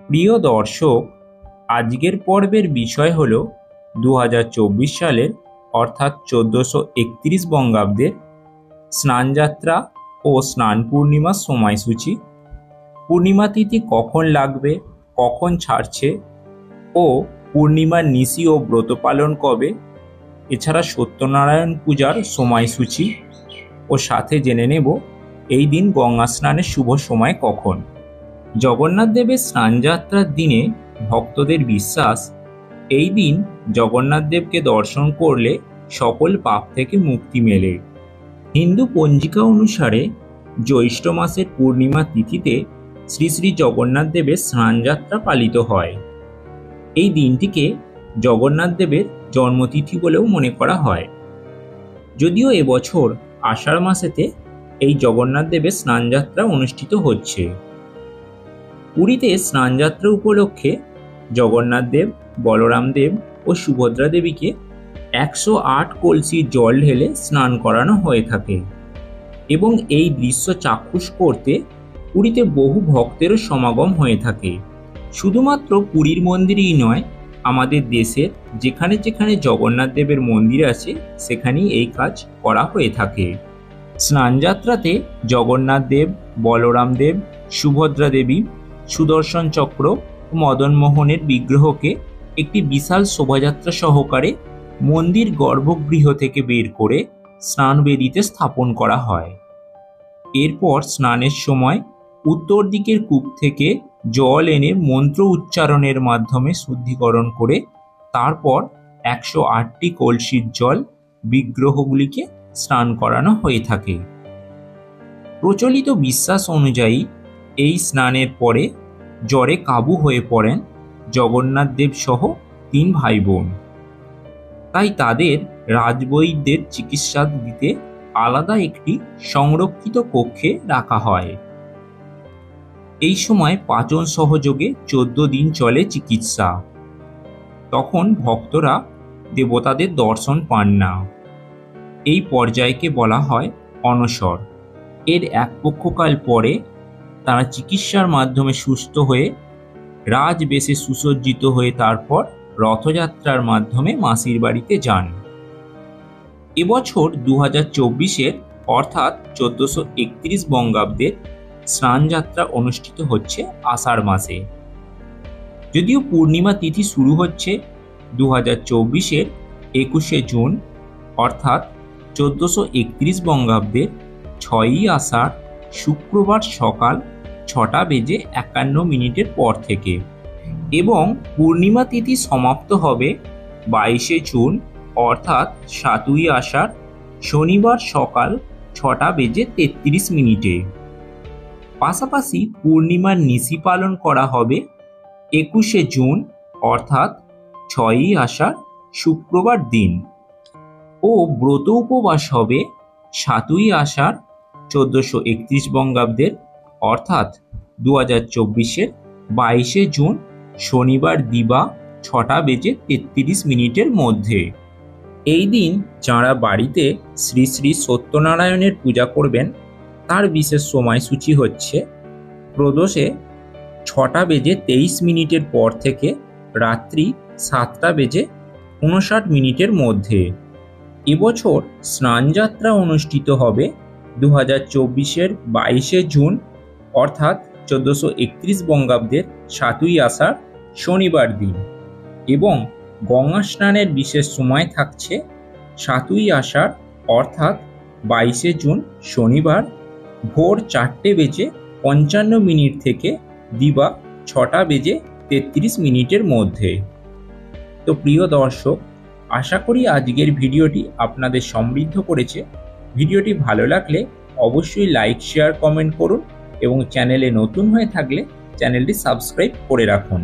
প্রিয় দর্শক, আজকের পর্বের বিষয় হল 2024 সালের অর্থাৎ 1431 বঙ্গাব্দের স্নানযাত্রা ও স্নান পূর্ণিমার সময়সূচি, পূর্ণিমা তিথি কখন লাগবে, কখন ছাড়ছে ও পূর্ণিমার নিশি ও ব্রত পালন কবে, এছাড়া সত্যনারায়ণ পূজার সময়সূচি ও সাথে জেনে নেব এই দিন গঙ্গা স্নানের শুভ সময় কখন। জগন্নাথ দেবের স্নানযাত্রার দিনে ভক্তদের বিশ্বাস, এই দিন জগন্নাথ দেবকে দর্শন করলে সকল পাপ থেকে মুক্তি মেলে। হিন্দু পঞ্জিকা অনুসারে জ্যৈষ্ঠ মাসের পূর্ণিমা তিথিতে শ্রী শ্রী জগন্নাথ দেবের স্নানযাত্রা পালিত হয়। এই দিনটিকে জগন্নাথ দেবের জন্মতিথি বলেও মনে করা হয়। যদিও এবছর আষাঢ় মাসেতে এই জগন্নাথ দেবের স্নানযাত্রা অনুষ্ঠিত হচ্ছে। পুরীতে স্নানযাত্রা উপলক্ষে জগন্নাথ দেব, বলরাম দেব ও সুভদ্রা দেবীকে 108 কলসি জল ঢেলে স্নান করানো হয়ে থাকে এবং এই দৃশ্য চাক্ষুষ করতে পুরীতে বহু ভক্তেরও সমাগম হয়ে থাকে। শুধুমাত্র পুরীর মন্দিরেই নয়, আমাদের দেশের যেখানে যেখানে জগন্নাথ দেবের মন্দির আছে সেখানেই এই কাজ করা হয়ে থাকে। স্নানযাত্রাতে জগন্নাথ দেব, বলরাম দেব, সুভদ্রা দেবী, সুদর্শন চক্র ও মদনমোহনের বিগ্রহকে একটি বিশাল শোভাযাত্রা সহকারে মন্দির গর্ভগৃহ থেকে বের করে স্নানবেদিতে স্থাপন করা হয়। এরপর স্নানের সময় উত্তর দিকের কূপ থেকে জল এনে মন্ত্র উচ্চারণের মাধ্যমে শুদ্ধিকরণ করে তারপর 108টি কলসির জল বিগ্রহগুলিকে স্নান করানো হয়ে থাকে। প্রচলিত বিশ্বাস অনুযায়ী এই স্নানের পরে জ্বরে কাবু হয়ে পড়েন জগন্নাথ দেব সহ 3 ভাই বোন। তাই তাদের রাজবৈদ্যের চিকিৎসা দিতে আলাদা একটি সংরক্ষিত কক্ষে রাখা হয়। এই সময় পাচন সহযোগে 14 দিন চলে চিকিৎসা। তখন ভক্তরা দেবতাদের দর্শন পান না। এই পর্যায়কে বলা হয় অনশর। এর এক পক্ষকাল পরে তারা চিকিৎসার মাধ্যমে সুস্থ হয়ে রাজবেশে সুসজ্জিত হয়ে তারপর রথযাত্রার মাধ্যমে মাসির বাড়িতে যান। এবছর 2024-এর অর্থাৎ 1431 বঙ্গাব্দের স্নানযাত্রা অনুষ্ঠিত হচ্ছে আষাঢ় মাসে। যদিও পূর্ণিমা তিথি শুরু হচ্ছে 2024-এর 21শে জুন অর্থাৎ 1431 বঙ্গাব্দের 6ই আষাঢ় শুক্রবার সকাল 6:51 পর থেকে এবং পূর্ণিমা তিথি সমাপ্ত হবে 22শে জুন অর্থাৎ 7ই আষাঢ় শনিবার সকাল 6:33। পাশাপাশি পূর্ণিমার নিশি পালন করা হবে 21শে জুন অর্থাৎ 6ই আষাঢ় শুক্রবার দিন ও ব্রত উপবাস হবে 7ই আষাঢ় 1431 বঙ্গাব্দের অর্থাৎ 2024-এর 22শে জুন শনিবার দিবা 6:33 মধ্যে। এই দিন যাঁরা বাড়িতে শ্রী শ্রী সত্যনারায়ণের পূজা করবেন তার বিশেষ সময়সূচি হচ্ছে প্রদোষে 6:23 পর থেকে রাত্রি 7:59 মধ্যে। এবছর স্নানযাত্রা অনুষ্ঠিত হবে 2024-এর 22শে জুন অর্থাৎ 1431 বঙ্গাব্দের 7ই আষাঢ় শনিবার দিন এবং গঙ্গা স্নানের বিশেষ সময় থাকছে 7ই আষাঢ় অর্থাৎ 22শে জুন শনিবার ভোর 4:55 থেকে দিবা 6:33 মধ্যে। তো প্রিয় দর্শক, আশা করি আজকের ভিডিওটি আপনাদের সমৃদ্ধ করেছে। ভিডিওটি ভালো লাগলে অবশ্যই লাইক, শেয়ার, কমেন্ট করুন এবং চ্যানেলে নতুন হয়ে থাকলে চ্যানেলটি সাবস্ক্রাইব করে রাখুন।